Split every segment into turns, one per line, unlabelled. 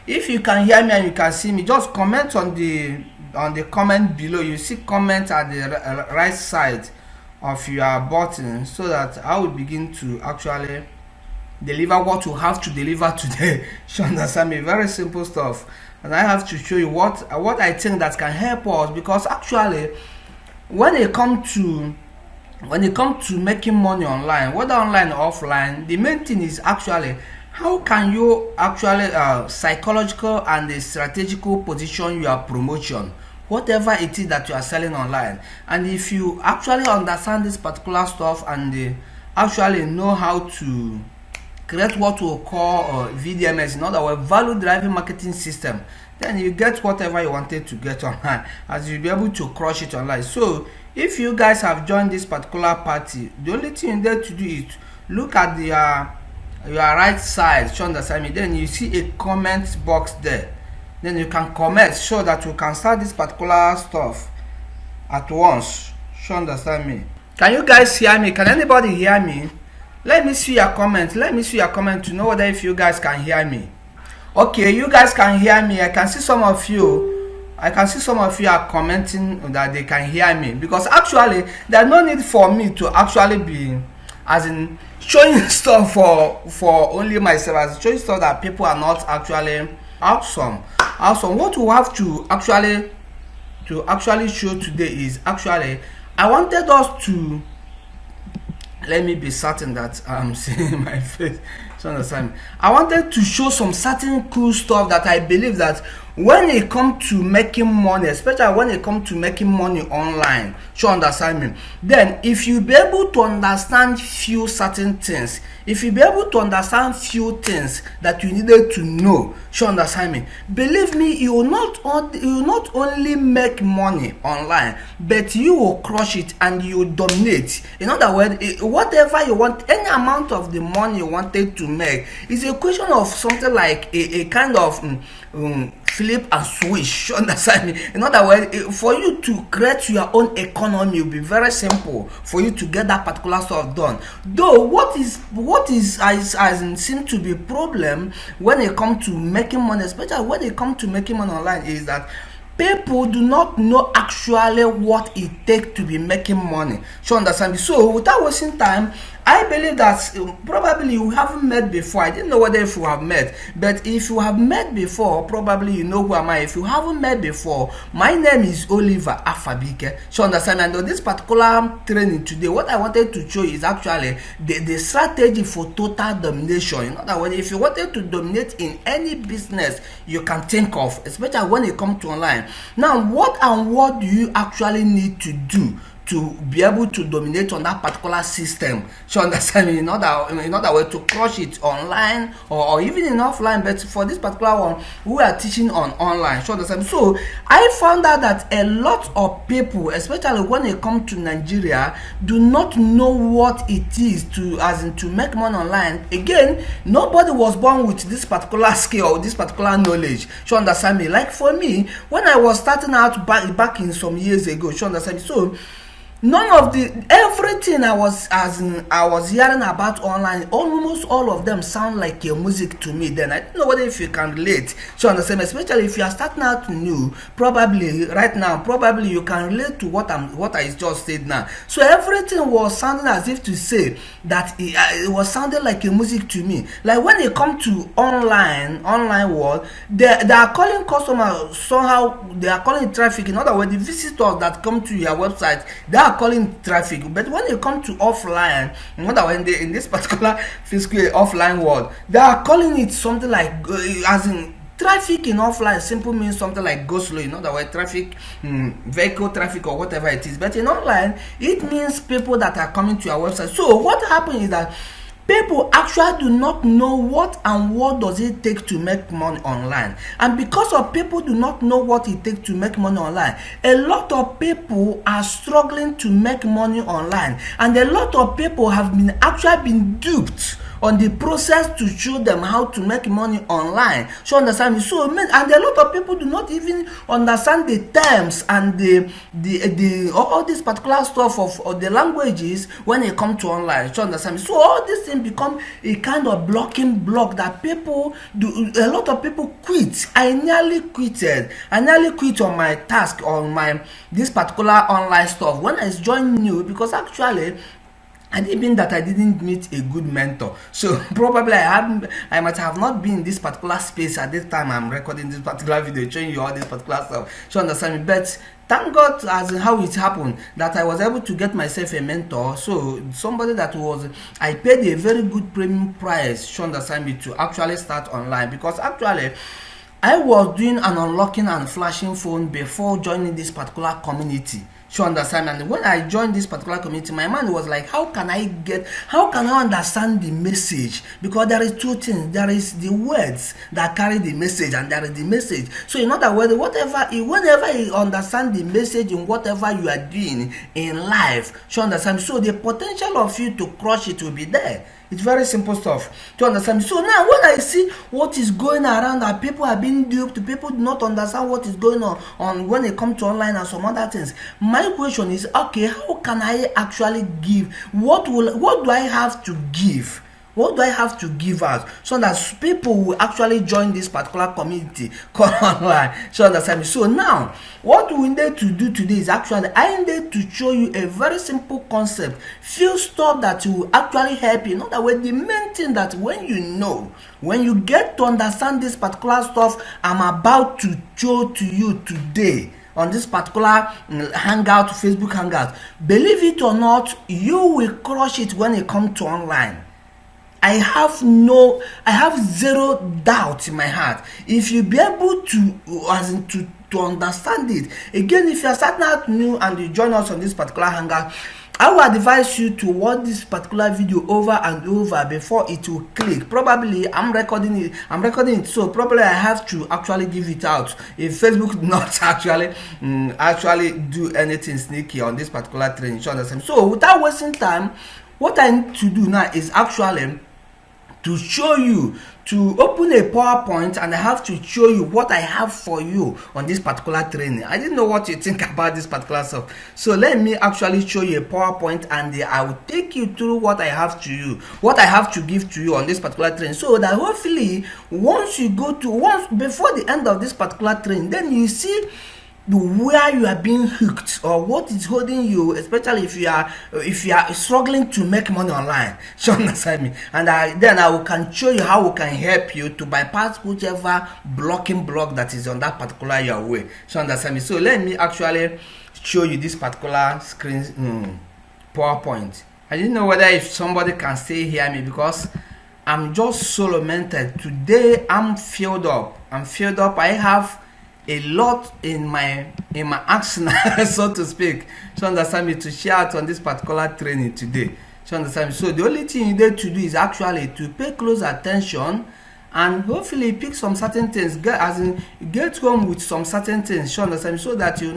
If you can hear me and you can see me, just comment on the comment below. You see comment at the right side of your button, so that I will begin to actually deliver what you have to deliver today. You understand me? Very simple stuff, and I have to show you what I think that can help us, because actually when it comes to making money online, whether online or offline, the main thing is actually how can you actually psychological and the strategical position your promotion, whatever it is that you are selling online. And if you actually understand this particular stuff and actually know how to create what we call VDMS, in other words, value driving marketing system, then you get whatever you wanted to get online, as you'll be able to crush it online. So if you guys have joined this particular party, the only thing you need to do is look at the your right side, you understand me? Then you see a comment box there, then you can comment so that you can start this particular stuff at once. You understand me? Can you guys hear me? Can anybody hear me? Let me see your comment. Let me see your comment to know whether if you guys can hear me. Okay, you guys can hear me. I can see some of you are commenting that they can hear me, because actually there's no need for me to actually be as in showing stuff for only myself, as showing stuff that people are not actually awesome. What we have to actually show today is actually I wanted us to, let me be certain that I'm seeing my face. So understand me? I wanted to show some certain cool stuff that I believe that when it comes to making money, especially when it comes to making money online, you understand me? Then if you be able to understand few certain things, if you be able to understand few things that you needed to know, you understand me? Believe me, you will not only make money online, but you will crush it and you will dominate. In other words, whatever you want, any amount of the money you wanted to make, is a question of something like a kind of flip and switch. You understand me? In other words, for you to create your own economy will be very simple for you to get that particular stuff done. Though what is as seems to be a problem when it comes to making money, especially when it comes to making money online, is that people do not know actually what it takes to be making money. You understand me? So without wasting time, I believe that probably you haven't met before. I didn't know whether if you have met, but if you have met before, probably you know who am I. If you haven't met before, my name is Oliver Afabuike. So understand me? And on this particular training today, what I wanted to show is actually the strategy for total domination. In other words, if you wanted to dominate in any business you can think of, especially when it comes to online. Now, what do you actually need to do to be able to dominate on that particular system? So understand me? In other way, to crush it online or even in offline. But for this particular one, we are teaching on online. So understand me? So I found out that a lot of people, especially when it comes to Nigeria, do not know what it is to make money online. Again, nobody was born with this particular skill or this particular knowledge. So understand me? Like for me, when I was starting out back in some years ago, so understand me? So everything I was hearing about online, almost all of them sound like a music to me. Then I don't know whether if you can relate. So understand, especially if you are starting out new, probably right now, probably you can relate to what I just said now. So everything was sounding as if to say that it was sounding like a music to me. Like when it comes to online world, they are calling customers somehow, they are calling traffic. In other words, the visitors that come to your website, they are calling traffic. But when it comes to offline, in this particular physical offline world, they are calling it something like as in traffic. In offline simple means something like go slow. In other words, traffic, vehicle traffic or whatever it is. But in online, it means people that are coming to your website. So what happens is that people actually do not know what does it take to make money online. And because of people do not know what it takes to make money online, a lot of people are struggling to make money online, and a lot of people have been duped on the process to show them how to make money online. So understand me. So and a lot of people do not even understand the terms and the all this particular stuff of the languages when it comes to online. So understand me. So all these things become a kind of blocking block that people do. A lot of people quit. I nearly quit on my task on my this particular online stuff when I joined new, because actually and even that I didn't meet a good mentor. So probably I might have not been in this particular space at this time I'm recording this particular video, showing you all this particular stuff. So understand me. But thank God, as in how it happened, that I was able to get myself a mentor. So somebody that I paid a very good premium price, so understand me, to actually start online, because actually I was doing an unlocking and flashing phone before joining this particular community. You understand? And when I joined this particular community, my mind was like, how can I understand the message? Because there is two things. There is the words that carry the message, and there is the message. So in other words, whenever you understand the message in whatever you are doing in life, you understand? So the potential of you to crush it will be there. It's very simple stuff to understand. So now when I see what is going around, that people are being duped, people do not understand what is going on when it comes to online and some other things, my question is, okay, how can I actually give? What do I have to give? What do I have to give out so that people will actually join this particular community called online? So understand me. So now, what we need to do today is actually, I need to show you a very simple concept, few stuff that will actually help you. In other words, the main thing that when you get to understand this particular stuff I'm about to show to you today on this particular hangout, Facebook hangout, believe it or not, you will crush it when it comes to online. I have zero doubt in my heart. If you be able to understand it, again, if you are starting out new and you join us on this particular hangout, I will advise you to watch this particular video over and over before it will click. Probably I'm recording it, so probably I have to actually give it out. If Facebook not actually do anything sneaky on this particular training, so without wasting time, what I need to do now is actually to show you, to open a PowerPoint, and I have to show you what I have for you on this particular training. I didn't know what you think about this particular stuff, so let me actually show you a PowerPoint, and I will take you through what I have to give to you on this particular training, so that hopefully once before the end of this particular training, then you see where you are being hooked or what is holding you, especially if you are struggling to make money online. So understand me, and then I can show you how we can help you to bypass whichever blocking block that is on that particular your way. So understand me. So let me actually show you this particular screen PowerPoint. I didn't know whether if somebody can still hear me, because I'm just solo mentored today. I'm filled up. I have a lot in my arsenal, so to speak. So understand me, to share out on this particular training today. So understand me. So the only thing you need to do is actually to pay close attention and hopefully pick some certain things, get home with some certain things. So understand me, so that you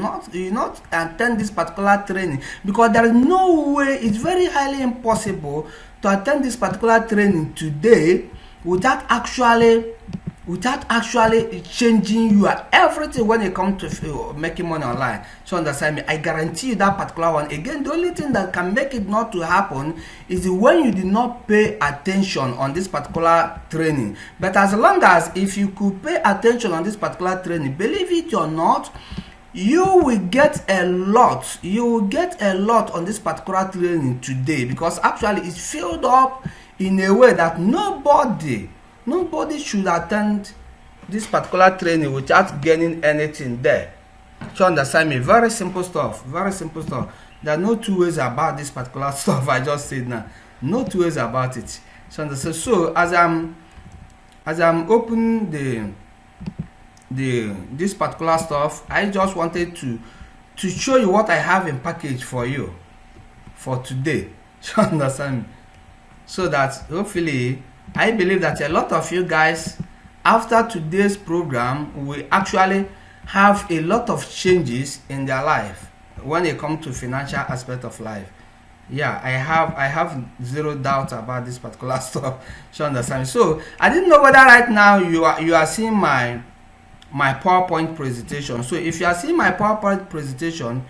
not attend this particular training, because there is no way, it's very highly impossible to attend this particular training today without actually changing your everything when it comes to making money online. So understand me, I guarantee you that particular one. Again, the only thing that can make it not to happen is when you did not pay attention on this particular training. But as long as if you could pay attention on this particular training, believe it or not, you will get a lot. You will get a lot on this particular training today, because actually it's filled up in a way that nobody should attend this particular training without gaining anything there. So understand me, very simple stuff. There are no two ways about this particular stuff I just said now. No two ways about it. So understand. So as I'm opening this particular stuff, I just wanted to show you what I have in package for you for today. So understand me, so that hopefully I believe that a lot of you guys after today's program will actually have a lot of changes in their life when it comes to financial aspect of life. Yeah, I have zero doubt about this particular stuff. You understand? So I didn't know whether right now you are seeing my PowerPoint presentation. So if you are seeing my PowerPoint presentation,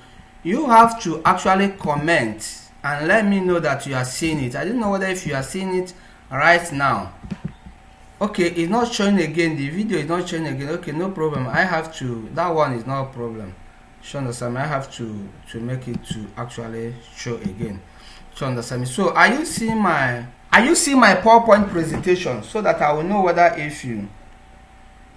you have to actually comment and let me know that you are seeing it. I didn't know whether if you are seeing it right now. Okay, it's not showing again. The video is not showing again. Okay, no problem. I have to. That one is not a problem. You understand? I have to make it to actually show again. You understand me? So are you seeing my PowerPoint presentation so that I will know whether if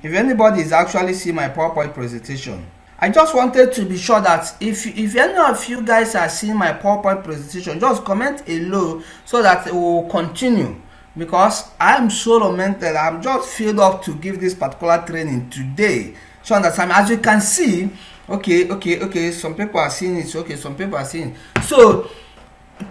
anybody is actually seeing my PowerPoint presentation. I just wanted to be sure that if any of you guys are seeing my PowerPoint presentation, just comment below so that it will continue, because I am so lamented. I'm just filled up to give this particular training today. So understand, as you can see, okay, some people are seeing it. Okay, some people are seeing it. So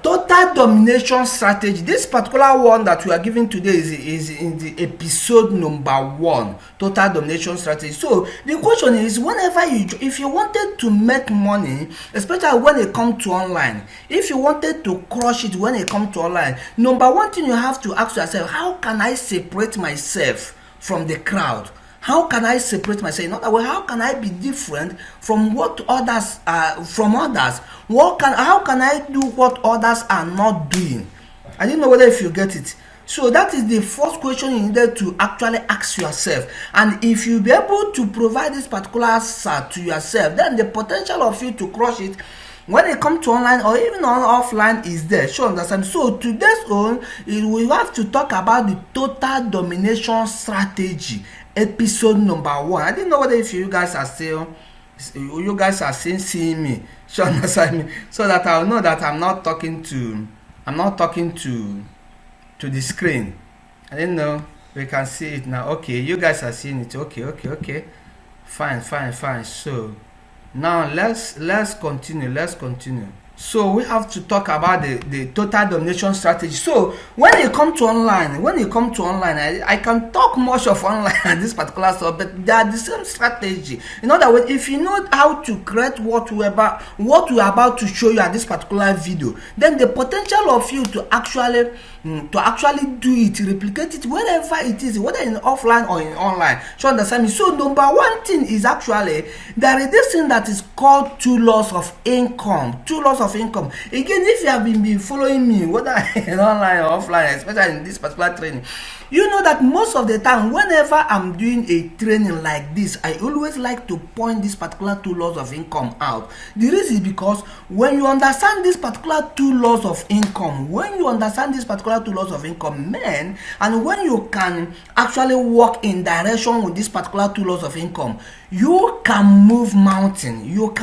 total domination strategy, this particular one that we are giving today is in the episode number 1, total domination strategy. So the question is, whenever if you wanted to make money, especially when it comes to online, if you wanted to crush it when it comes to online, number one thing you have to ask yourself, how can I separate myself from the crowd? How can I separate myself? In other words, how can I be different from what others from others? How can I do what others are not doing? I didn't know whether if you get it. So that is the first question you needed to actually ask yourself. And if you be able to provide this particular answer to yourself, then the potential of you to crush it when it comes to online or even on offline is there. Sure, understand? So today's own, we have to talk about the total domination strategy, episode number 1. I didn't know whether if you guys are still seeing me. Sure, understand me? So that I'll know that I'm not talking to the screen. I didn't know. We can see it now. Okay, you guys are seeing it. Okay. Fine. So now let's continue. So we have to talk about the total domination strategy. So when you come to online, I can talk much of online and this particular stuff, but they are the same strategy. In other words, if you know how to create what we're about to show you at this particular video, then the potential of you to actually do it, replicate it wherever it is, whether in offline or in online. So understand me? So number one thing is actually there is this thing that is called 2 laws of income. 2 laws of income. Again, if you have been following me, whether in online or offline, especially in this particular training, you know that most of the time whenever I'm doing a training like this, I always like to point this particular 2 laws of income out. The reason is because when you understand this particular 2 laws of income, man, and when you can actually walk in direction with this particular 2 laws of income, you can move mountain. You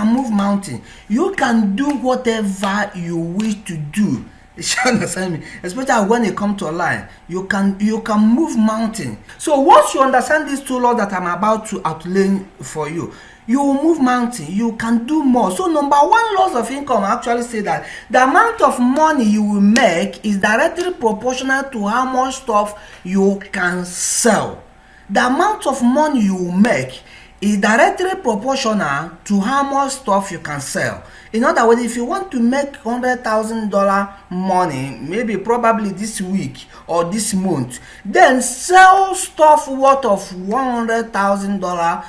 can do whatever you wish to do. You understand me? Especially when it comes to online, you can move mountain. So once you understand these 2 laws that I'm about to outline for you, you will move mountain. You can do more. So number 1 laws of income actually say that the amount of money you will make is directly proportional to how much stuff you can sell. The amount of money you will make is directly proportional to how much stuff you can sell. In other words, if you want to make $100,000 money, maybe probably this week or this month, then sell stuff worth of $100,000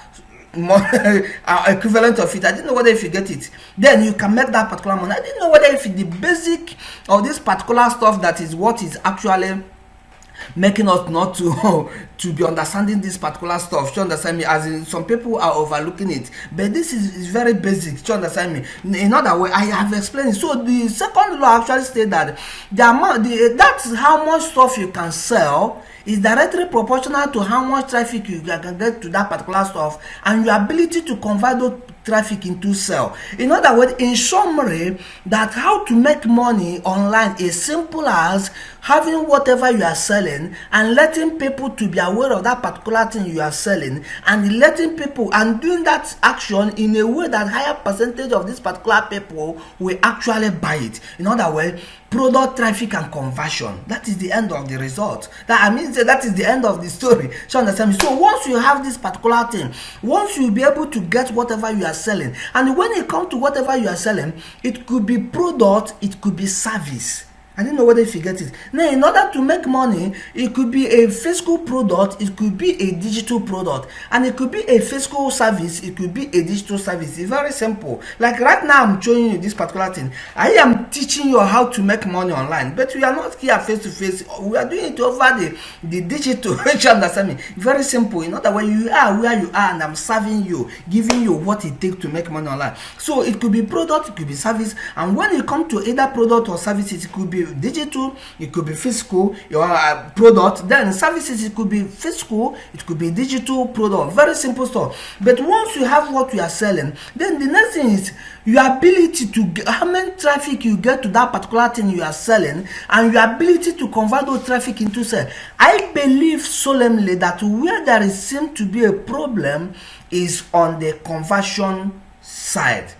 equivalent of it. I didn't know whether if you get it, then you can make that particular money. I didn't know whether if the basic of this particular stuff that is what is actually making us not to be understanding this particular stuff. You understand me? As in, some people are overlooking it, but this is very basic. You understand me? In other words, I have explained it. So the second law actually states that that's how much stuff you can sell is directly proportional to how much traffic you can get to that particular stuff and your ability to convert those traffic into sale. In other words, in summary, that how to make money online is simple as having whatever you are selling and letting people to be aware of that particular thing you are selling, and letting people and doing that action in a way that higher percentage of this particular people will actually buy it. In other words, product traffic and conversion. That is the end of the result. That is the end of the story. So understand me? So once you have this particular thing, once you be able to get whatever you are selling. And when it comes to whatever you are selling, it could be product, it could be service. I don't know whether if you get it. Now, in order to make money, it could be a physical product, it could be a digital product, and it could be a physical service, it could be a digital service. It's very simple. Like right now, I'm showing you this particular thing. I am teaching you how to make money online, but we are not here face to face. We are doing it over the digital. You understand me? Very simple. In other words, you are where you are, and I'm serving you, giving you what it takes to make money online. So it could be product, it could be service, and when it comes to either product or services, it could be digital, it could be physical, your product. Then services, it could be physical, it could be digital product. Very simple stuff. But once you have what you are selling, then the next thing is your ability to get, how many traffic you get to that particular thing you are selling, and your ability to convert those traffic into sale. I believe solemnly that where there is seem to be a problem is on the conversion side.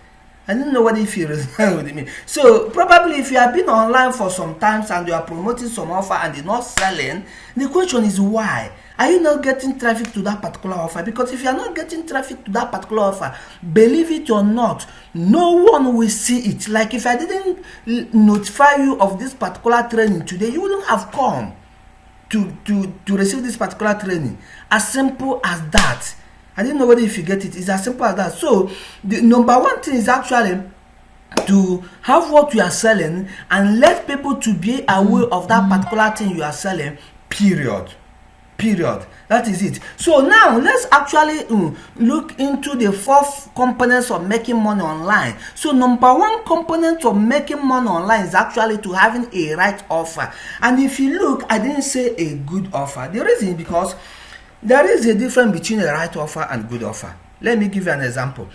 I don't know what if you resonate with me. So probably if you have been online for some times and you are promoting some offer and you're not selling, the question is why? Are you not getting traffic to that particular offer? Because if you are not getting traffic to that particular offer, believe it or not, no one will see it. Like if I didn't notify you of this particular training today, you wouldn't have come to receive this particular training. As simple as that. I didn't know whether if you get it. It's as simple as that. So the number one thing is actually to have what you are selling and let people to be aware of that particular thing you are selling. Period. That is it. So now let's actually look into the 4 components of making money online. So number 1 component of making money online is actually to having a right offer. And if you look, I didn't say a good offer. The reason is because there is a difference between a right offer and good offer. Let me give you an example.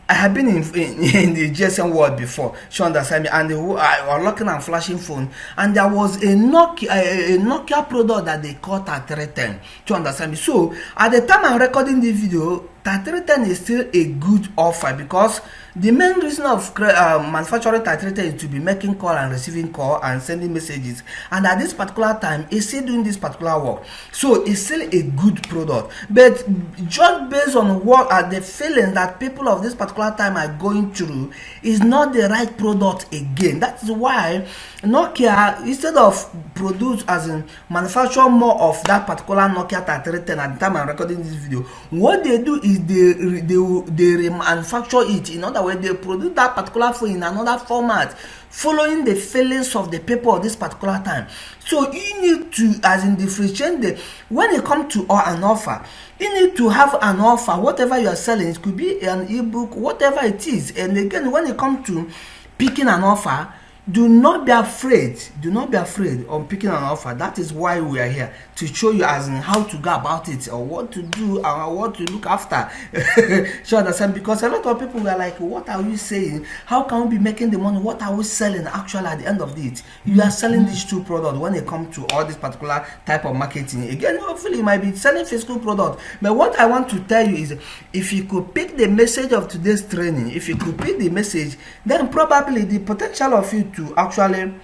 I have been in the GSM world before, you understand me, and I was looking and flashing phone, and there was a Nokia product that they called 3310, you understand me. So at the time I'm recording this video, 3310 is still a good offer because the main reason of manufacturing 3310 is to be making call and receiving call and sending messages, and at this particular time it's still doing this particular work. So it's still a good product, but just based on what are the feelings that people of this particular time are going through, is not the right product again. That's why Nokia, instead of produce as in manufacture more of that particular Nokia 3310 at the time I'm recording this video, what they do is they remanufacture it. In other words, they produce that particular phone in another format, following the feelings of the people of this particular time. So you need to, as in differentiate when it comes to an offer, you need to have an offer. Whatever you are selling, it could be an ebook, whatever it is. And again, when it comes to picking an offer, do not be afraid. Do not be afraid of picking an offer. That is why we are here, to show you as in how to go about it, or what to do, or what to look after. You understand? Because a lot of people were like, what are you saying? How can we be making the money? What are we selling actually at the end of it? You are selling these 2 products when it comes to all this particular type of marketing. Again, hopefully you might be selling physical product. But what I want to tell you is, if you could pick the message of today's training, if you could pick the message, then probably the potential of you to actually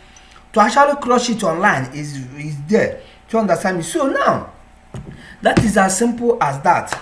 crush it online is there. To understand me. So now that is as simple as that.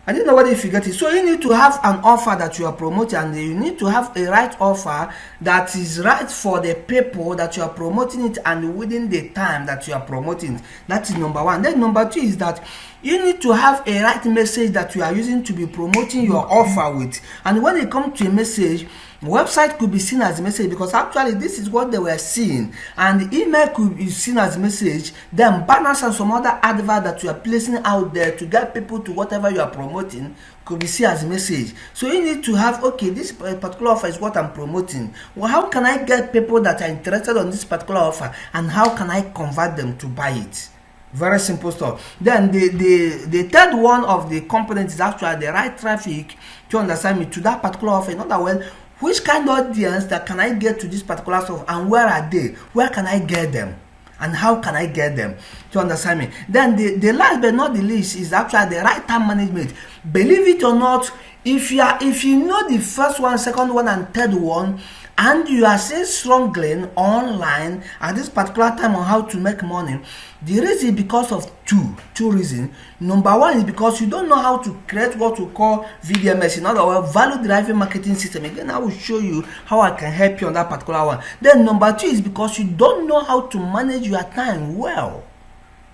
I didn't know whether if you get it. So you need to have an offer that you are promoting, and you need to have a right offer that is right for the people that you are promoting it and within the time that you are promoting it. That is number 1. Then number 2 is that you need to have a right message that you are using to be promoting your offer with. And when it comes to a message, website could be seen as a message, because actually this is what they were seeing, and email could be seen as a message. Then banners and some other advert that you are placing out there to get people to whatever you are promoting could be seen as a message. So you need to have, okay, this particular offer is what I'm promoting. Well, how can I get people that are interested on this particular offer, and how can I convert them to buy it? Very simple stuff. Then the third one of the components is actually the right traffic, to understand me, to that particular offer. In other words, which kind of audience that can I get to this particular stuff, and where are they? Where can I get them? And how can I get them? To understand me. Then the last but not the least is actually the right time management. Believe it or not, if you know the first one, second one, and third one, and you are still struggling online at this particular time on how to make money, the reason is because of two reasons. Number one is because you don't know how to create what we call VDMS, in other words, value driving marketing system. Again, I will show you how I can help you on that particular one. Then number two is because you don't know how to manage your time well.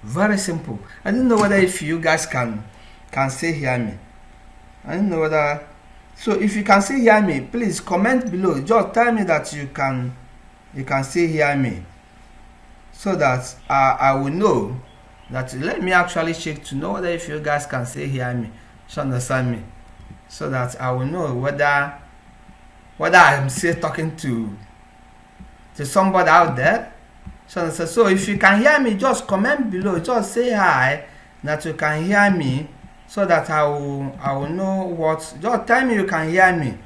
Very simple. I don't know whether if you guys can still hear me. I don't know whether. So if you can still hear me, please comment below. Just tell me that you can still hear me, so that I will know that. Let me actually check to know whether if you guys can still hear me, to understand me, so that I will know whether I'm still talking to somebody out there. So if you can hear me, just comment below. Just say hi that you can hear me, so that I will know what. Just tell me you can hear me.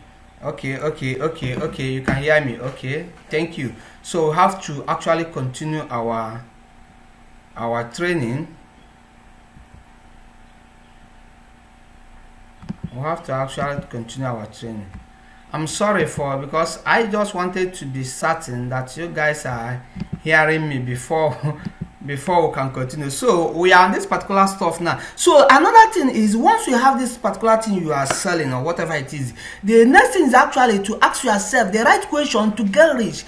Okay, you can hear me. Okay, thank you. So we have to actually continue our training. We have to actually continue our training. I'm sorry because I just wanted to be certain that you guys are hearing me before we can continue. So we are on this particular stuff now. So another thing is, once you have this particular thing you are selling or whatever it is, the next thing is actually to ask yourself the right question to get rich.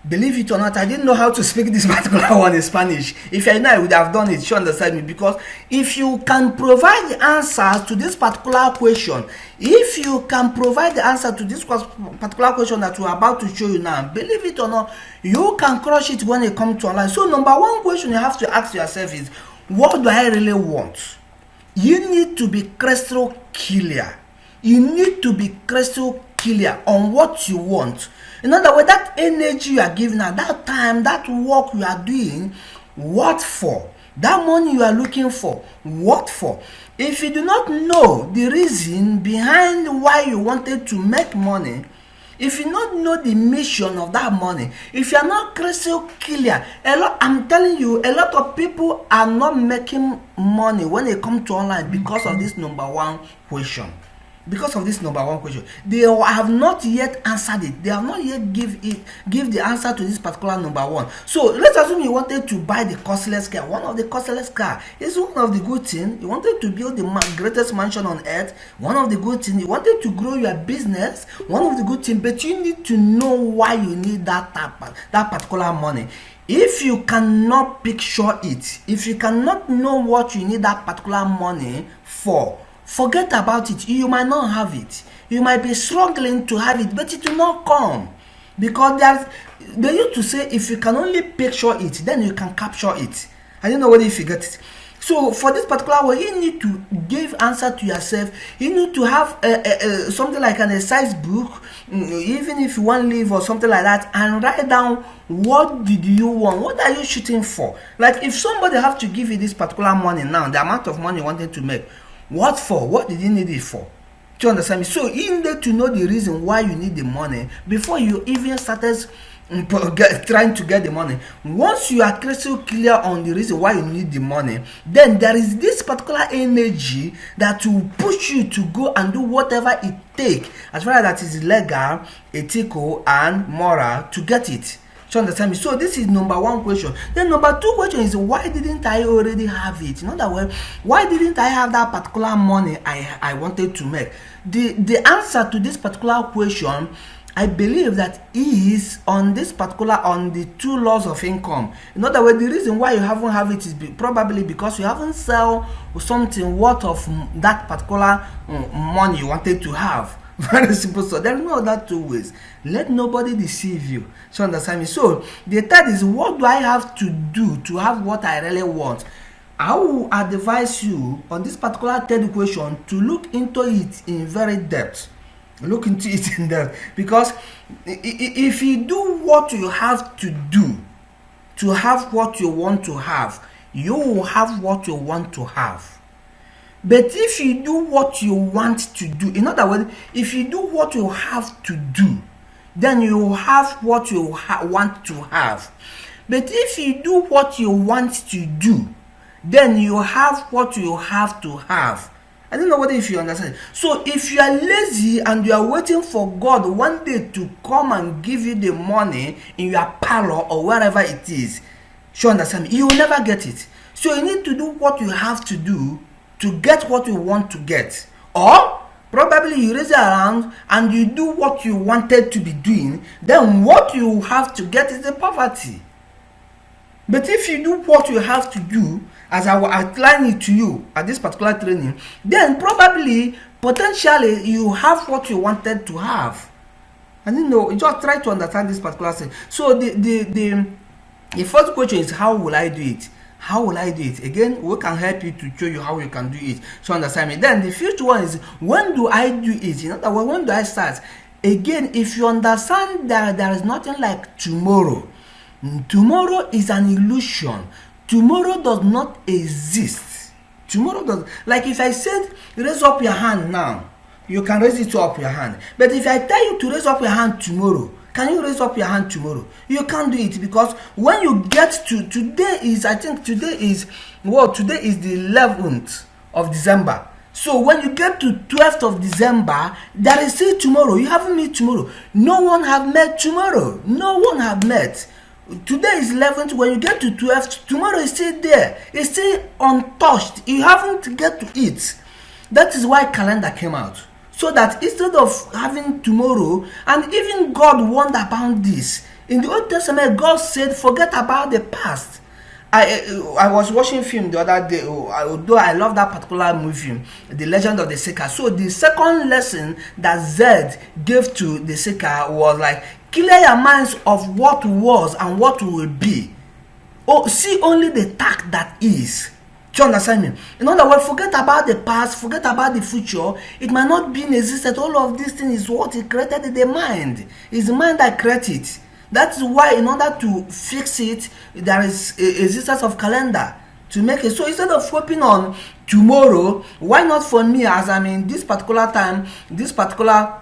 Believe it or not, I didn't know how to speak this particular one in Spanish. If I know, I would have done it. You understand me? Because if you can provide the answer to this particular question, if you can provide the answer to this particular question that we're about to show you now, believe it or not, you can crush it when it comes to online. So number one question you have to ask yourself is, what do I really want? You need to be crystal clear. You need to be crystal clear on what you want. In other words, that energy you are giving at that time, that work you are doing, what for? That money you are looking for, what for? If you do not know the reason behind why you wanted to make money, if you not know the mission of that money, if you are not crystal clear, I'm telling you, a lot of people are not making money when they come to online because of this number one question. Because of this number one question, they have not yet answered it. They have not yet give the answer to this particular number one. So let's assume you wanted to buy the costless car. One of the costless car is one of the good things. You wanted to build the greatest mansion on earth. One of the good things. You wanted to grow your business. One of the good things. But you need to know why you need that particular money. If you cannot picture it, if you cannot know what you need that particular money for, forget about it. You might not have it. You might be struggling to have it, but it will not come. Because they used to say, if you can only picture it, then you can capture it. I don't know whether you get it. So for this particular one, you need to give answer to yourself. You need to have something like an exercise book, even if you want to live or something like that, and write down, what did you want? What are you shooting for? Like if somebody have to give you this particular money now, the amount of money you wanted to make, what for? What did you need it for? Do you understand me? So you need to know the reason why you need the money before you even started trying to get the money. Once you are crystal clear on the reason why you need the money, then there is this particular energy that will push you to go and do whatever it takes, as far as that is legal, ethical, and moral, to get it. Do you understand me? So this is number one question. Then number two question is, why didn't I already have it? In other words, why didn't I have that particular money I wanted to make? The answer to this particular question, I believe, that is on the two laws of income. In other words, the reason why you haven't have it is probably because you haven't sell something worth of that particular money you wanted to have. Very simple. So there are no other two ways. Let nobody deceive you. So understand me? So the third is, what do I have to do to have what I really want? I will advise you on this particular third question to look into it in very depth. Look into it in depth, because if you do what you have to do to have what you want to have, you will have what you want to have. But if you do what you want to do, in other words, if you do what you have to do, then you will have what you want to have. But if you do what you want to do, then you have what you have to have. I don't know whether if you understand. So if you are lazy and you are waiting for God one day to come and give you the money in your parlor or wherever it is, you understand me? You will never get it. So you need to do what you have to do to get what you want to get. Or probably you raise it around and you do what you wanted to be doing, then what you have to get is the poverty. But if you do what you have to do, as I will outline it to you at this particular training, then probably, potentially, you have what you wanted to have. And just try to understand this particular thing. So the first question is, how will I do it? How will I do it? Again, we can help you to show you how you can do it. So understand me. Then the future one is, when do I do it? In other words, when do I start? Again, if you understand that there is nothing like tomorrow. Tomorrow is an illusion. Tomorrow does not exist. Tomorrow does. Like if I said, raise up your hand now, you can raise it up your hand. But if I tell you to raise up your hand tomorrow, can you raise up your hand tomorrow? You can't do it, because when you get to today is the 11th of December. So when you get to 12th of December, there is still tomorrow. You haven't met tomorrow. No one have met tomorrow. No one have met. Today is 11th. When you get to 12th, tomorrow is still there. It's still untouched. You haven't get to it. That is why calendar came out. So that instead of having tomorrow, and even God warned about this. In the Old Testament, God said, forget about the past. I was watching film the other day, although I love that particular movie, The Legend of the Seeker. So the second lesson that Zed gave to the Seeker was like, clear your minds of what was and what will be. Oh, see only the task that is. Do you understand me? In other words, forget about the past, forget about the future. It might not be in existence. All of these things is what He created in the mind. It's the mind that creates it. That's why in order to fix it, there is existence of calendar to make it. So instead of hoping on tomorrow, why not for me, as I'm in this particular time, this particular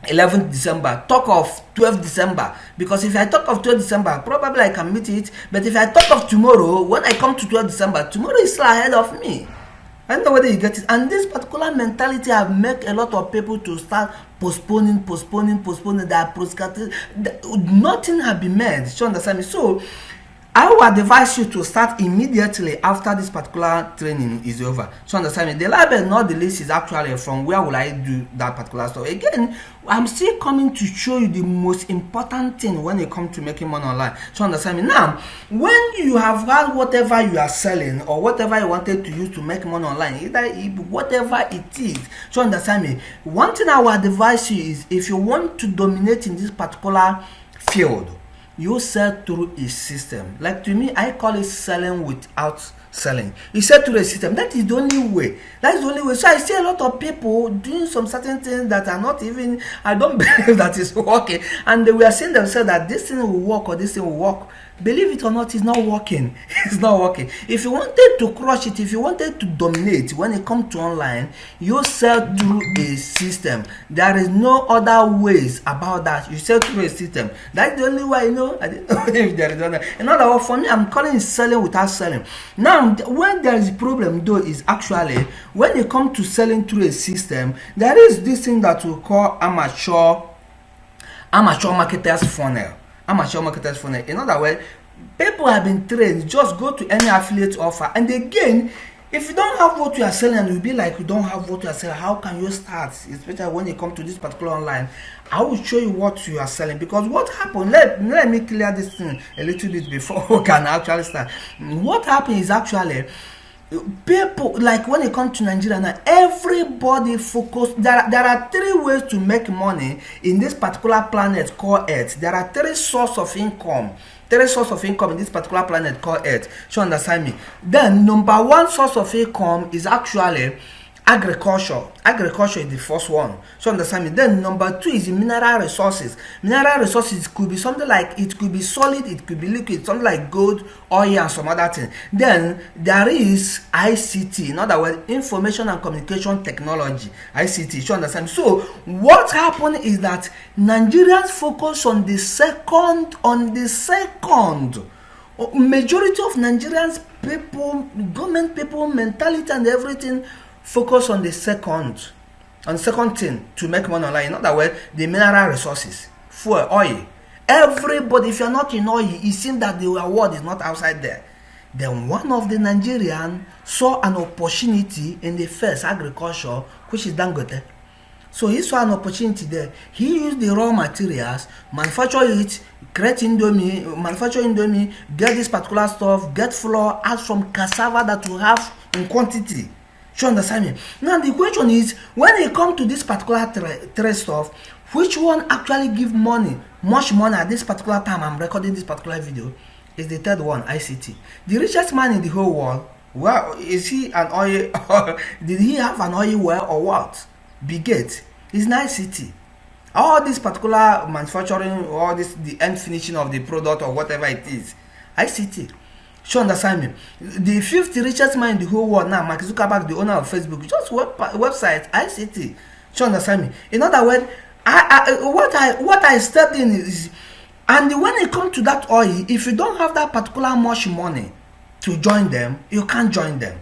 11th December, talk of 12th December, because if I talk of 12th December, probably I can meet it. But if I talk of tomorrow, when I come to 12th December, tomorrow is still ahead of me. I don't know whether you get it. And this particular mentality have made a lot of people to start postponing. That nothing have been made. You understand me? So I will advise you to start immediately after this particular training is over. So understand me? The label, not the list, is actually from where will I do that particular stuff. Again, I'm still coming to show you the most important thing when it comes to making money online. So understand me? Now, when you have had whatever you are selling or whatever you wanted to use to make money online, either whatever it is, so understand me? One thing I will advise you is, if you want to dominate in this particular field, you sell through a system. Like to me, I call it selling without selling. You sell through a system. That is the only way. That is the only way. So I see a lot of people doing some certain things that are not even, I don't believe that is working. And they were saying themselves that this thing will work or this thing will work. Believe it or not, it's not working. It's not working. If you wanted to crush it, if you wanted to dominate when it comes to online, you sell through a system. There is no other ways about that. You sell through a system. That's the only way I know. I didn't know if there is other. In other words, for me, I'm calling it selling without selling. Now, when there is a problem though, is actually when it comes to selling through a system, there is this thing that we call amateur marketers funnel. Amateur marketers funnel. In other words, people have been trained. Just go to any affiliate offer, and again, if you don't have what you are selling, and you'll be like, you don't have what you are selling, how can you start? Especially when you come to this particular online, I will show you what you are selling. Because what happened, let me clear this thing a little bit before we can actually start. What happened is actually, people, like when it comes to Nigeria now, everybody focus. There are three ways to make money in this particular planet called Earth. There are three sources of income. Three sources of income in this particular planet called Earth. So understand me? Then number one source of income is actually agriculture. Agriculture is the first one. So understand me? Then number two is mineral resources. Mineral resources could be something like, it could be solid, it could be liquid, something like gold, oil, and some other thing. Then there is ICT. In other words, information and communication technology. ICT. So understand me? So what happened is that Nigerians focus on the second. Majority of Nigerians people, government people, mentality and everything focus on the second thing to make money online. In other words, the mineral resources, fuel, oil. Everybody, if you're not in oil, it seems that the award is not outside there. Then one of the Nigerians saw an opportunity in the first agriculture, which is Dangote. So he saw an opportunity there. He used the raw materials, manufacture it, create manufacture indomie, get this particular stuff, get flour out from cassava that you have in quantity. You understand me? Now the question is, when it comes to this particular trade stuff, which one actually give much money at this particular time I'm recording this particular video? Is the third one, ICT. The richest man in the whole world. Well, is he an oil? Did he have an oil well or what? Bill Gates is an ICT. All this particular manufacturing, all this the end finishing of the product or whatever it is, ICT. You understand me? The fifth richest man in the whole world now, Mark Zuckerberg, the owner of Facebook, just website, ICT. You understand me? In other words, what I stepped in is, and when it comes to that oil, if you don't have that particular much money to join them, you can't join them.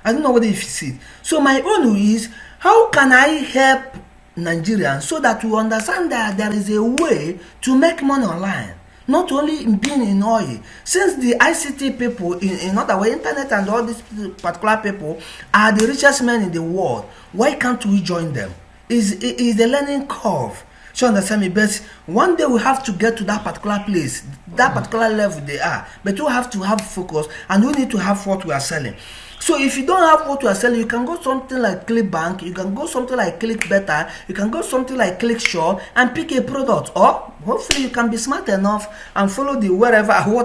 I don't know whether you see it. So my own is, how can I help Nigerians so that we understand that there is a way to make money online, not only in being in oil. Since the ICT people, in other words, internet and all these particular people are the richest men in the world, why can't we join them? Is the learning curve. You understand me? But one day we have to get to that particular place, that particular level they are. But we have to have focus, and we need to have what we are selling. So if you don't have what you are selling, you can go something like ClickBank, you can go something like ClickBetter, you can go something like ClickShop and pick a product. Or hopefully you can be smart enough and follow the what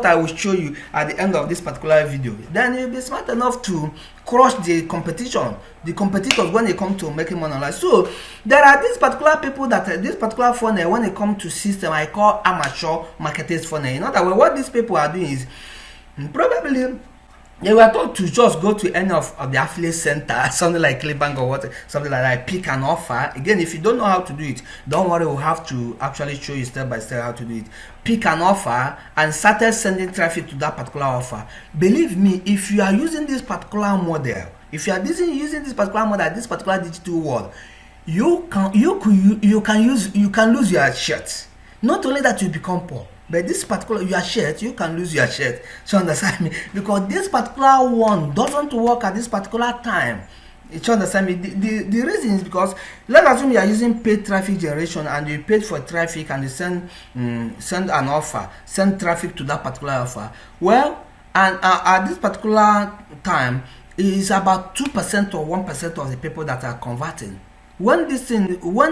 I will show you at the end of this particular video. Then you'll be smart enough to crush the competition, the competitors when they come to making money online. So there are these particular people that this particular funnel, when they come to system, I call amateur marketers funnel. In other words, what these people are doing is probably they were told to just go to any of the affiliate center, something like ClickBank or what, something like that, pick an offer. Again, if you don't know how to do it, don't worry, we'll have to actually show you step by step how to do it. Pick an offer and started sending traffic to that particular offer. Believe me, if you are using this particular model, if you are using this particular model, this particular digital world, you can lose your shirt. Not only that, you become poor, but this particular your shirt, you can lose your shirt. So understand me? Because this particular one doesn't work at this particular time. You understand me? The reason is because, let's assume you are using paid traffic generation and you paid for traffic and you send an offer, send traffic to that particular offer. Well, and at this particular time, it is about 2% or 1% of the people that are converting. When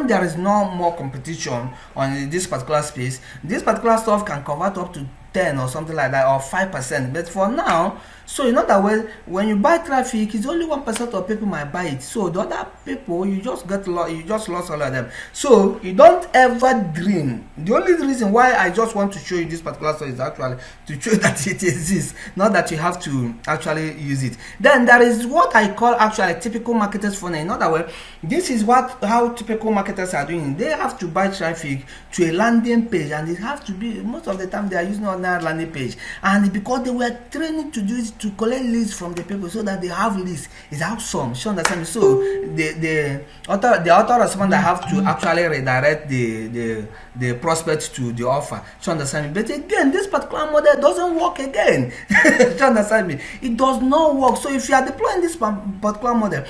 there is no more competition on this particular space, this particular stuff can convert up to 10 or something like that, or 5%. But for now, so in other words, when you buy traffic, it's only 1% of people might buy it. So the other people, you just lost all of them. So you don't ever dream. The only reason why I just want to show you this particular story is actually to show that it exists, not that you have to actually use it. Then there is what I call actually typical marketers funnel. In other words, this is how typical marketers are doing. They have to buy traffic to a landing page, and it has to be, most of the time they are using another landing page, and because they were training to do it, to collect leads from the people so that they have leads, is awesome. You understand me? So the author responder have to actually redirect the prospect to the offer. You understand me? But again, this particular model doesn't work again. You understand me? It does not work. So if you are deploying this particular model,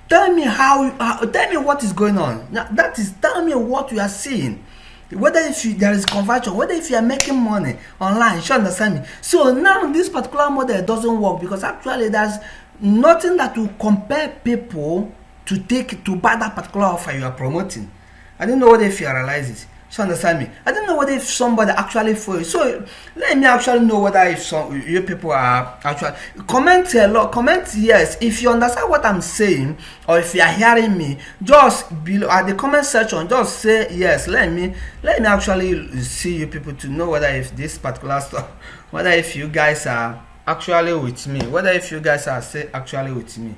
tell me tell me what is going on. Now, that is, tell me what you are seeing. Whether there is conversion, whether if you are making money online, you understand me? So now this particular model doesn't work because actually there's nothing that will compare people to buy that particular offer you are promoting. I don't know whether if you realize it. You understand me? I don't know whether if somebody actually follows. So let me actually know whether if you people are actually comment yes if you understand what I'm saying, or if you are hearing me. Just below at the comment section, just say yes. Let me actually see you people to know whether if this particular stuff, whether if you guys are actually with me, whether if you guys are actually with me.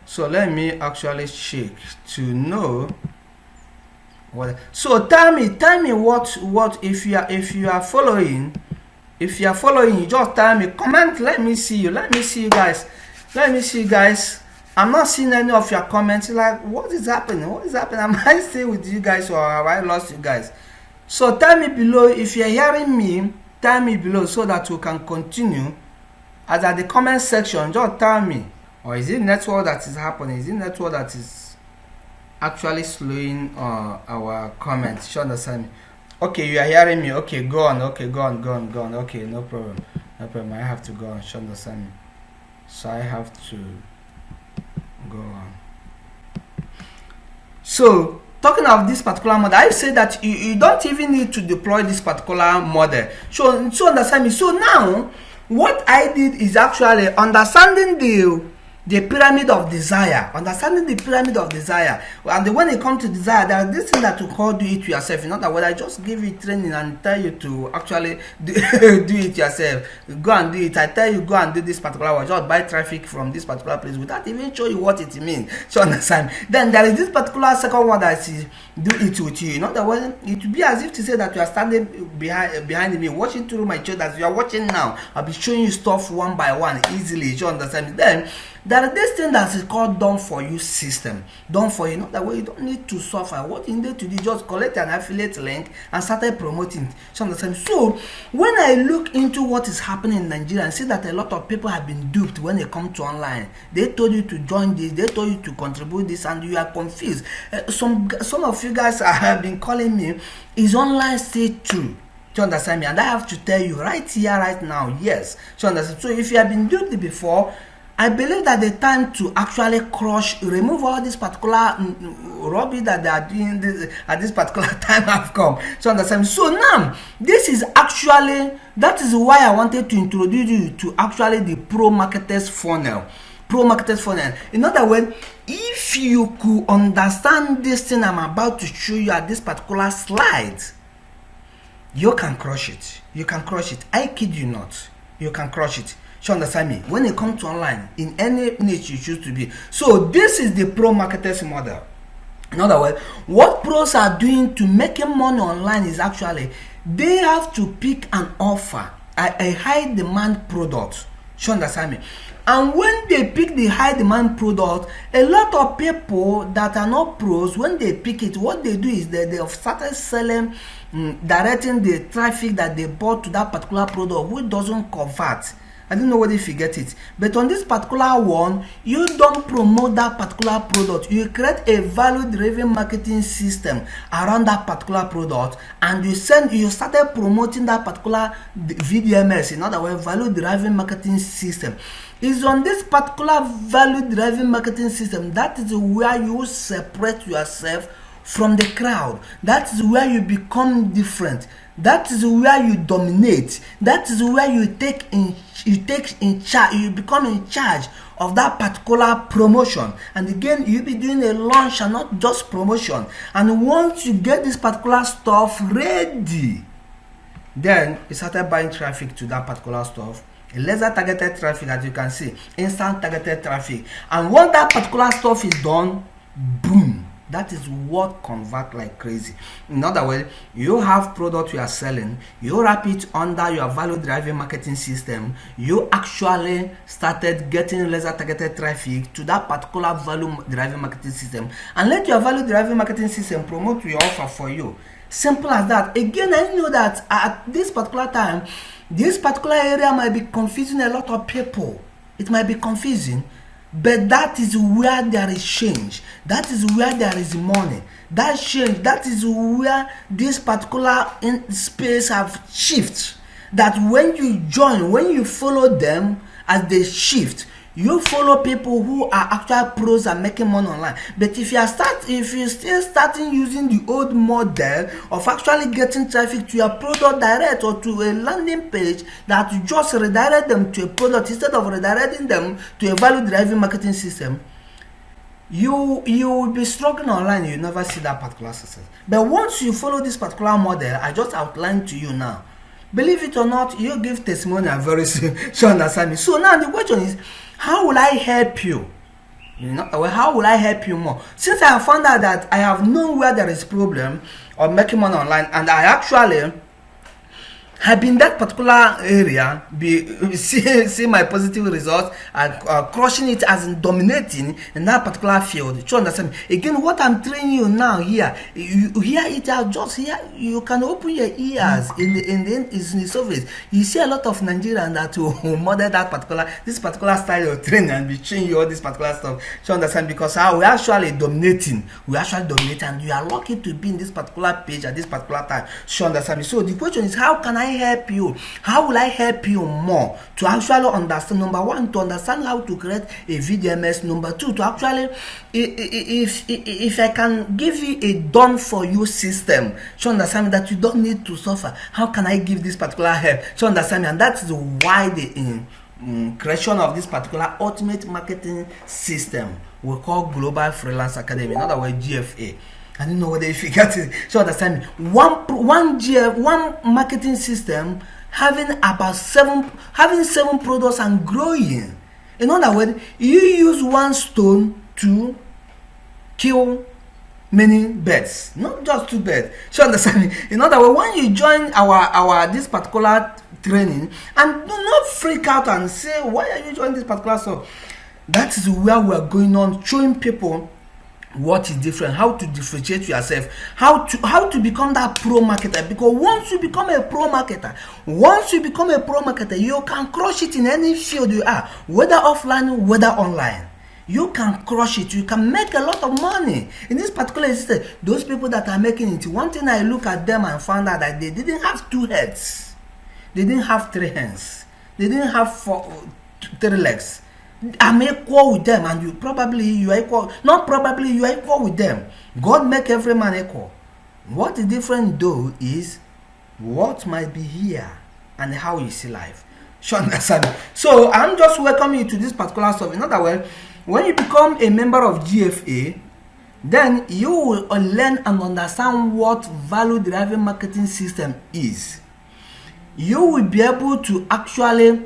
So let me actually check to know. So tell me what if you are following, you just tell me, comment, let me see you guys, I'm not seeing any of your comments. Like, what is happening? What is happening? Am I still with you guys or have I lost you guys? So tell me below if you're hearing me. Tell me below so that we can continue. As at the comment section, just tell me. Or is it network that is happening? Is it network that is actually slowing our comments? You understand me? Okay, you are hearing me. Okay, go on. Okay, go on. Okay, no problem. No problem. I have to go on. You understand me? So I have to go on. So talking of this particular model, I say that you don't even need to deploy this particular model. So understand me. So now what I did is actually understanding the pyramid of desire. Understanding the pyramid of desire. And when it comes to desire, there are this thing that you call do it yourself. Not that when I just give you training and tell you to actually do it yourself. Go and do it. I tell you go and do this particular one. Just buy traffic from this particular place without even show you what it means. So understand. Then there is this particular second one that is do it with you. Not that when it will be as if to say that you are standing behind me, watching through my shoulders. You are watching now. I'll be showing you stuff one by one easily. You understand. Then there is this thing that is called done for you system. Done for you, not that way you don't need to suffer. What you need to do, just collect an affiliate link and start promoting. So understand. So when I look into what is happening in Nigeria and see that a lot of people have been duped when they come to online, they told you to join this, they told you to contribute this, and you are confused. Some of you guys have been calling me, is online still true? Do you understand me? And I have to tell you right here, right now, yes. So understand. So if you have been duped before, I believe that the time to actually crush, remove all this particular rubbish that they are doing at this particular time have come. So understand. So now, this is actually, that is why I wanted to introduce you to actually the pro marketers funnel. Pro marketers funnel. In other words, if you could understand this thing I'm about to show you at this particular slide, you can crush it. You can crush it. I kid you not. You can crush it. You understand me? When it comes to online, in any niche you choose to be. So this is the pro marketers model. In other words, what pros are doing to making money online is actually they have to pick an offer, a high demand product. You understand me? And when they pick the high demand product, a lot of people that are not pros, when they pick it, what they do is they have started selling, directing the traffic that they bought to that particular product, which doesn't convert. I don't know whether if you get it, but on this particular one, you don't promote that particular product. You create a value-driven marketing system around that particular product, and you started promoting that particular VDMS. In other words, value-driven marketing system. Is on this particular value-driven marketing system that is where you separate yourself from the crowd. That is where you become different. That is where you dominate. That is where you become in charge of that particular promotion. And again, you'll be doing a launch and not just promotion. And once you get this particular stuff ready, then you started buying traffic to that particular stuff. A laser targeted traffic, as you can see, instant targeted traffic. And once that particular stuff is done, boom. That is what convert like crazy. In other words, you have product you are selling, you wrap it under your value driving marketing system, you actually started getting laser targeted traffic to that particular value driving marketing system, and let your value driving marketing system promote your offer for you. Simple as that. Again, I know that at this particular time, this particular area might be confusing a lot of people. It might be confusing. But that is where there is change. That is where there is money. That change, that is where this particular space have shift. That when you join, when you follow them as they shift, you follow people who are actual pros and making money online. But if you still starting using the old model of actually getting traffic to your product direct or to a landing page that you just redirect them to a product instead of redirecting them to a value driving marketing system, you will be struggling online. You never see that particular success. But once you follow this particular model I just outlined to you now, believe it or not, you give testimonial very soon. So understand me. So now the question is, how will I help you? How will I help you more? Since I have found out that I have known where there is problem of making money online, and I actually have been that particular area, see my positive results and crushing it as in dominating in that particular field. Do you understand me? Again, what I'm training you now here, you hear it out, just here, you can open your ears in the surface. You see a lot of Nigerians that will model this particular style of training and be showing you all this particular stuff. Do you understand? Because we're actually dominating, and you are lucky to be in this particular page at this particular time. Do you understand me? So the question is, how can I help you? How will I help you more to actually understand? Number one, to understand how to create a VDMS. Number two, to actually, if I can give you a done for you system, you understand that you don't need to suffer. How can I give this particular help? You understand? And that is why the creation of this particular ultimate marketing system we call Global Freelance Academy, in other words, GFA. I don't know whether if you get it. So understand me. One marketing system having seven products and growing. In other words, you use one stone to kill many birds, not just two birds. So understand me. In other words, when you join our this particular training, and do not freak out and say, why are you joining this particular stuff? That is where we are going on, showing people what is different, how to differentiate yourself, how to become that pro marketer. Because once you become a pro marketer, you can crush it in any field you are, whether offline, whether online. You can crush it. You can make a lot of money. In this particular instance, those people that are making it, one thing I look at them and found out that they didn't have two heads, they didn't have three hands, they didn't have three legs. I'm equal with them, and you are equal. Not probably, you are equal with them. God make every man equal. What is different though is what might be here and how you see life. Sure, understand? So I'm just welcoming you to this particular stuff. In other words, when you become a member of GFA, then you will learn and understand what value driving marketing system is. You will be able to actually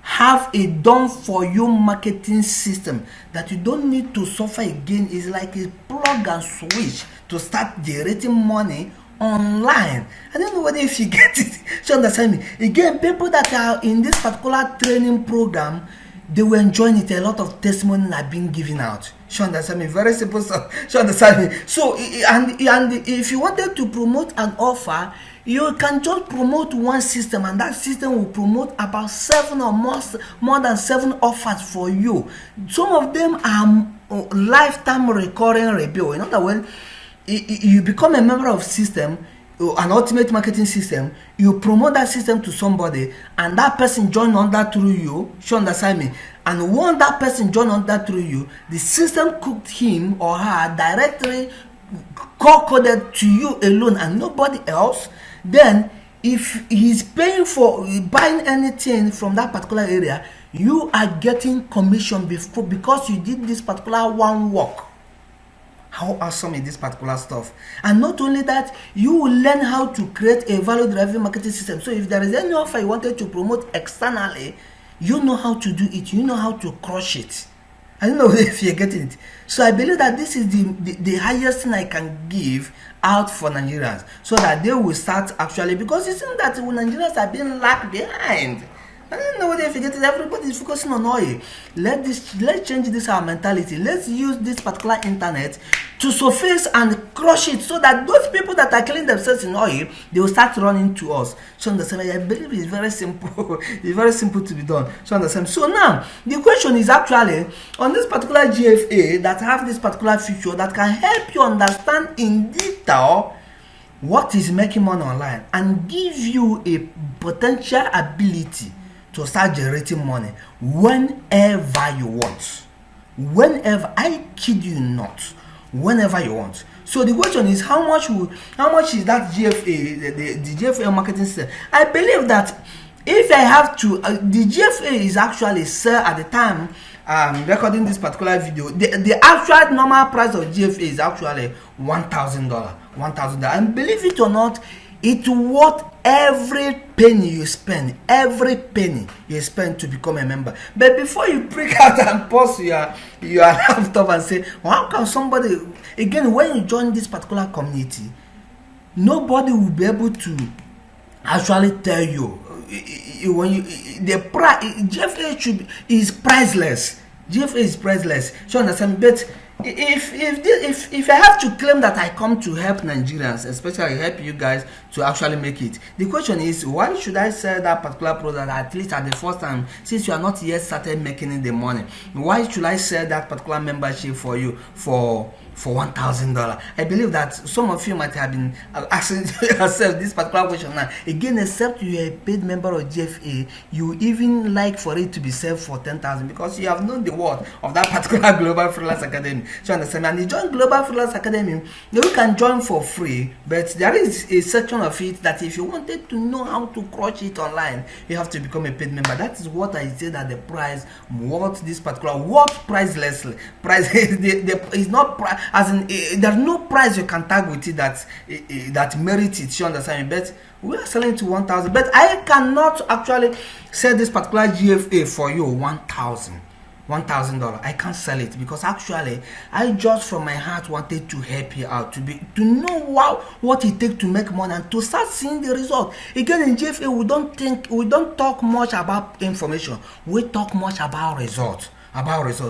have a done for you marketing system that you don't need to suffer again. Is like a plug and switch to start generating money online. I don't know whether if you get it. You understand me? Again, people that are in this particular training program, they were enjoying it. A lot of testimonies are being given out. You understand me? Very simple stuff. You understand me? So, and if you wanted to promote an offer, you can just promote one system, and that system will promote about 7 or more than 7 offers for you. Some of them are lifetime recurring rebill. In other words, you become a member of system, an ultimate marketing system, you promote that system to somebody, and that person join on that through you. You understand me? And once that person join on that through you, the system cooked him or her directly coded to you alone and nobody else. Then if he's paying for buying anything from that particular area, you are getting commission because you did this particular one work. How awesome is this particular stuff? And not only that, you will learn how to create a value driving marketing system. So if there is any offer you wanted to promote externally, you know how to do it, you know how to crush it. I don't know if you're getting it. So I believe that this is the highest thing I can give out for Nigerians, so that they will start actually, because it seems that Nigerians are being lagged behind. I don't know whether if you get it, everybody is focusing on oil. Let's change this our mentality. Let's use this particular internet to surface and crush it, so that those people that are killing themselves in oil, they will start running to us. So understand, I believe it's very simple. It's very simple to be done. So understand. So now the question is actually on this particular GFA that have this particular feature that can help you understand in detail what is making money online and give you a potential ability to start generating money whenever you want. Whenever, I kid you not, whenever you want. So the question is, how much is that GFA, the GFA marketing system? I believe that if I have to, the GFA is actually sell at the time recording this particular video. The actual normal price of GFA is actually $1,000. And believe it or not, it's worth every penny you spend to become a member. But before you break out and pause your laptop and say, well, how can somebody, again, when you join this particular community, nobody will be able to actually tell you when you the price GFA is priceless. GFA is priceless. So understand, but if I have to claim that I come to help Nigerians, especially help you guys to actually make it, the question is, why should I sell that particular product at least at the first time, since you are not yet started making the money? Why should I sell that particular membership for you for $1,000? I believe that some of you might have been asking yourself this particular question now. Again, except you are a paid member of GFA, you even like for it to be sold for 10,000 because you have known the word of that particular Global Freelance Academy. So you understand? And you join Global Freelance Academy, you can join for free, but there is a section of it that if you wanted to know how to crush it online, you have to become a paid member. That is what I said that the price, what this particular, what pricelessly, price is not price. As in, there's no price you can tag with it that merits it. You understand? But we are selling to 1,000. But I cannot actually sell this particular GFA for you $1,000. I can't sell it because actually I just from my heart wanted to help you out to know what it takes to make money and to start seeing the result. Again, in GFA we don't talk much about information. We talk much about results.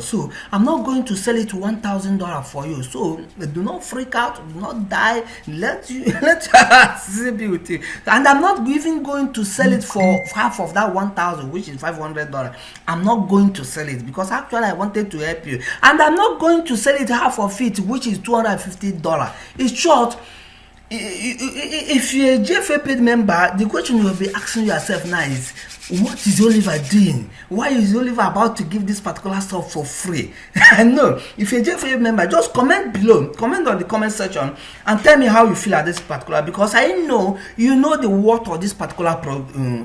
So I'm not going to sell it $1,000 for you. So do not freak out, do not die. Let your heart be with you. And I'm not even going to sell it for half of that 1,000, which is $500. I'm not going to sell it because actually I wanted to help you, and I'm not going to sell it half of it, which is $250. In short, if you're a GFA paid member, the question you will be asking yourself now is, what is Oliver doing? Why is Oliver about to give this particular stuff for free? No, if you're a GFA member, just comment below, comment on the comment section and tell me how you feel at this particular, because I know you know the worth of this particular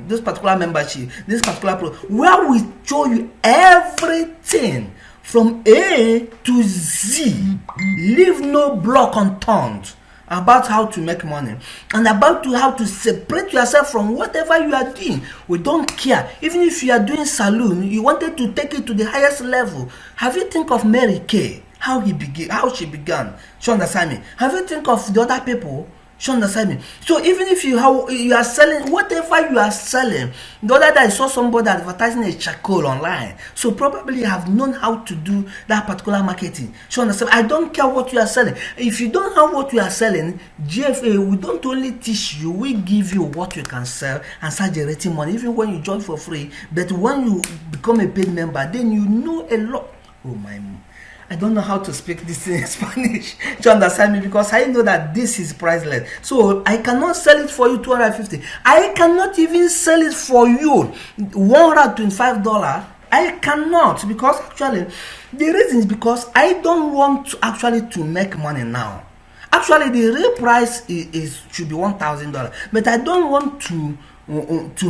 this particular membership, this particular where we show you everything from A to Z, leave no block unturned about how to make money and about how to separate yourself from whatever you are doing. We don't care. Even if you are doing saloon, you wanted to take it to the highest level. Have you think of Mary Kay, how she began? You understand me? Have you think of the other people? You understand me? So even if you are selling whatever you are selling, the other day I saw somebody advertising a charcoal online. So probably you have known how to do that particular marketing. You understand? I don't care what you are selling. If you don't know what you are selling, GFA, we don't only teach you, we give you what you can sell and start generating money, even when you join for free. But when you become a paid member, then you know a lot. Oh my. I don't know how to speak this in Spanish. Do you understand me? Because I know that this is priceless. So I cannot sell it for you $250. I cannot even sell it for you $125. I cannot, because actually the reason is because I don't want to actually to make money now. Actually, the real price should be $1,000, but I don't want to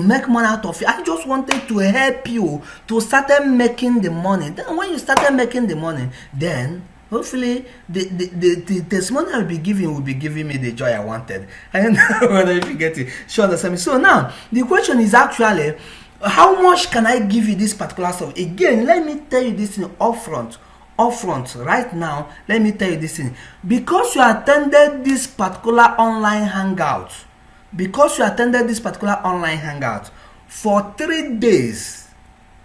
make money out of it. I just wanted to help you to start making the money. Then when you started making the money, then hopefully the testimony I will be giving me the joy I wanted. I don't know whether if you get it. Sure, understand me. So now the question is actually, how much can I give you this particular stuff? Again, let me tell you this thing upfront right now. Let me tell you this thing. Because you attended this particular online hangout, for 3 days,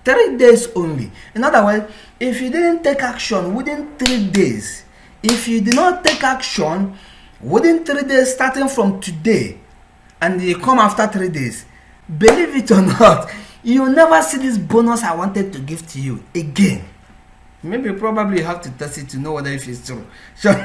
3 days only. In other words, if you didn't take action within 3 days, if you did not take action within 3 days starting from today, and you come after 3 days, believe it or not, you will never see this bonus I wanted to give to you again. Maybe probably you have to test it to know whether if it's true. Sure,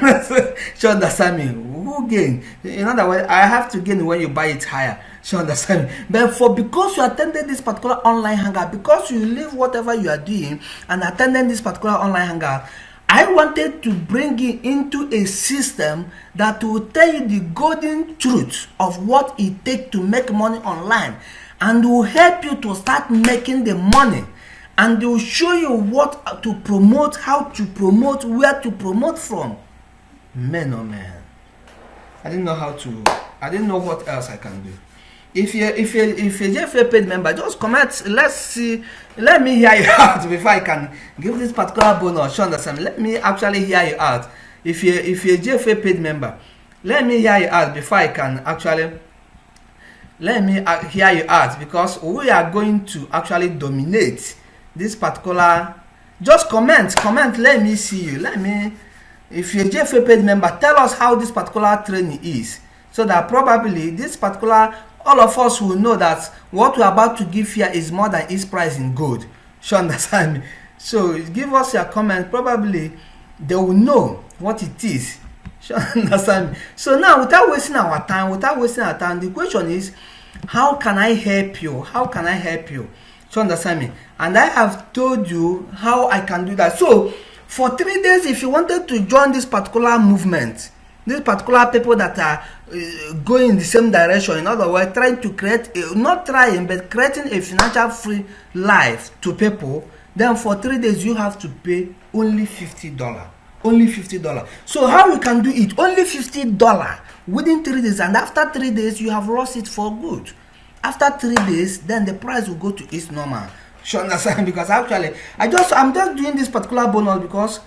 understand me? Who gain? In other words, I have to gain when you buy it higher. Sure, understand me? But because you attended this particular online hangout, because you leave whatever you are doing and attended this particular online hangout, I wanted to bring you into a system that will tell you the golden truth of what it takes to make money online, and will help you to start making the money. And they will show you what to promote, how to promote, where to promote from. Man, oh man, I didn't know what else I can do. If you're GFA paid member, just comment. Let me hear you out before I can give this particular bonus. Understand? Let me actually hear you out. If you're GFA paid member, let me hear you out before I can actually let me hear you out, because we are going to actually dominate this particular. Just comment, let me see you. Let me, if you're a JFA paid member, tell us how this particular training is, so that probably this particular, all of us will know that what we're about to give here is more than its price in gold. You understand me? So give us your comment, probably they will know what it is. You understand me? So now, without wasting our time, the question is, how can I help you? How can I help you? You understand me? And I have told you how I can do that. So for 3 days, if you wanted to join this particular movement, these particular people that are going in the same direction, in other words, trying to create not trying, but creating a financial free life to people, then for 3 days you have to pay only $50. Only $50. So how you can do it? Only $50 within 3 days, and after 3 days you have lost it for good. After 3 days, then the price will go to its normal. You understand? Because actually, I'm just doing this particular bonus because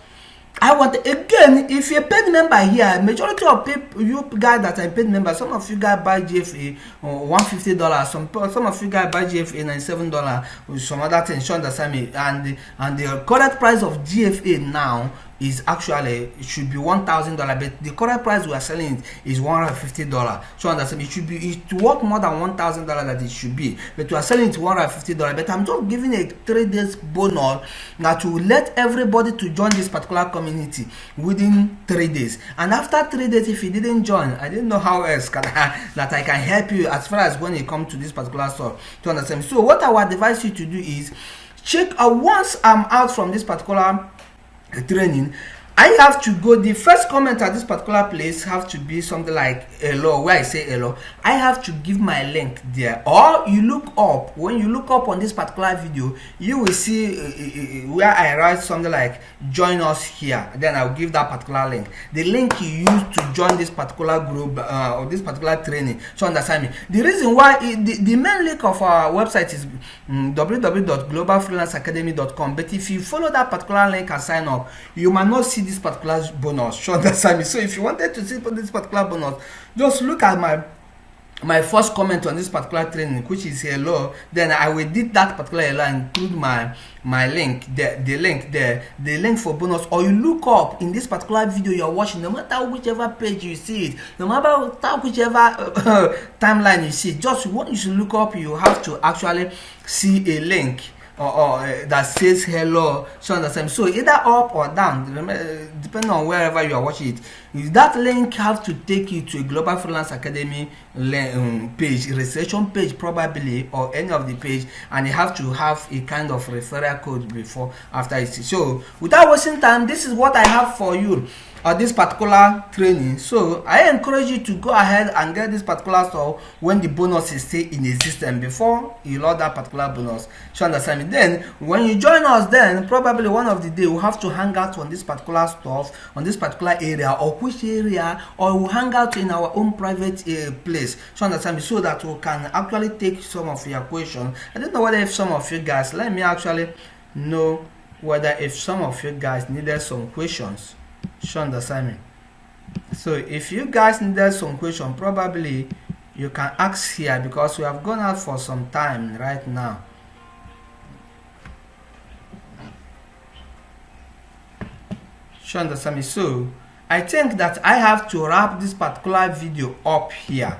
I want, again, if you're a paid member here, majority of people, you guys that are paid members, some of you guys buy GFA $150, some of you guys buy GFA $97 with some other things. You understand me? And the correct price of GFA now is actually, it should be $1,000, but the correct price we are selling it is $150. So understand, it should be, it's worth more than $1,000 that it should be, but we are selling it $150. But I'm just giving a 3 days bonus that will let everybody to join this particular community within 3 days. And after 3 days, if you didn't join, I didn't know how else that I can help you as far as when you come to this particular store. To understand. So what I would advise you to do is check out, once I'm out from this particular training, I have to go, the first comment at this particular place have to be something like hello, where I say hello. I have to give my link there, or you look up, when you look up on this particular video, you will see where I write something like join us here. Then I'll give that particular link, the link you use to join this particular group or this particular training. So understand me, the reason why the main link of our website is www.globalfreelanceacademy.com, but if you follow that particular link and sign up, you might not see this particular bonus. So understand me. So if you wanted to see this particular bonus, just look at my first comment on this particular training, which is hello. Then I will edit that particular hello and include my link there, the link for bonus. Or you look up in this particular video you're watching, no matter whichever page you see it, no matter whichever timeline you see, just what you should look up, you have to actually see a link or that says hello. So understand. So either up or down, depending on wherever you are watching it, that link have to take you to a Global Freelance Academy page, registration page probably, or any of the page, and you have to have a kind of referral code before after it. So without wasting time, this is what I have for you this particular training. So I encourage you to go ahead and get this particular stuff when the bonus is still in existence, before you load that particular bonus. So understand me. Then when you join us, then probably one of the day we'll have to hang out on this particular stuff, on this particular area, or which area, or we'll hang out in our own private place. So understand me, so that we can actually take some of your questions. I don't know whether if some of you guys, let me actually know whether if some of you guys needed some questions. So understand me. So if you guys needed some question, probably you can ask here, because we have gone out for some time right now. So understand me. So I think that I have to wrap this particular video up here.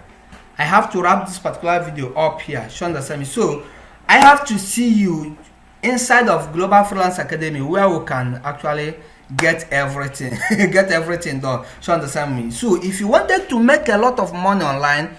I have to wrap this particular video up here. So understand me. So I have to see you inside of Global Freelance Academy, where we can actually get everything done. So understand me. So if you wanted to make a lot of money online,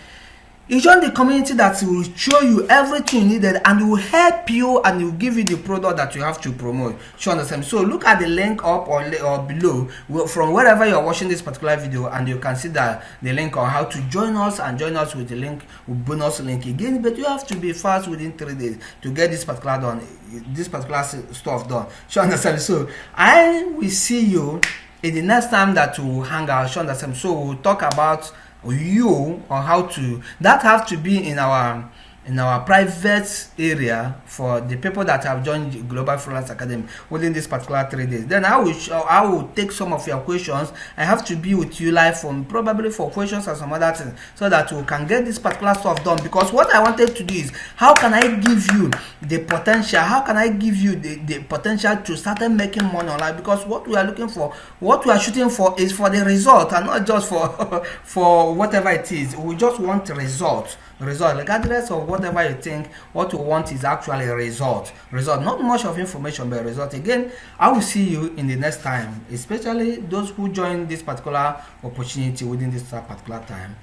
you join the community that will show you everything you needed, and it will help you, and it will give you the product that you have to promote. So understand. So look at the link up or below from wherever you are watching this particular video, and you can see the link on how to join us, and join us with the link, with bonus link again. But you have to be fast within 3 days to get this particular done, this particular stuff done. So understand. So I will see you in the next time that we will hang out. So understand. So we'll talk about you, or how to, that have to be in our in our private area for the people that have joined the Global Freelance Academy within this particular 3 days. Then I will take some of your questions. I have to be with you live from probably for questions and some other things so that we can get this particular stuff done. Because what I wanted to do is, how can I give you the potential? How can I give you the potential to start making money online? Because what we are looking for, what we are shooting for, is for the result, and not just for for whatever it is. We just want result, regardless of whatever you think. What we want is actually a result, not much of information, but result. Again, I will see you in the next time, especially those who join this particular opportunity within this particular time.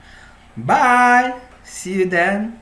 Bye, see you then.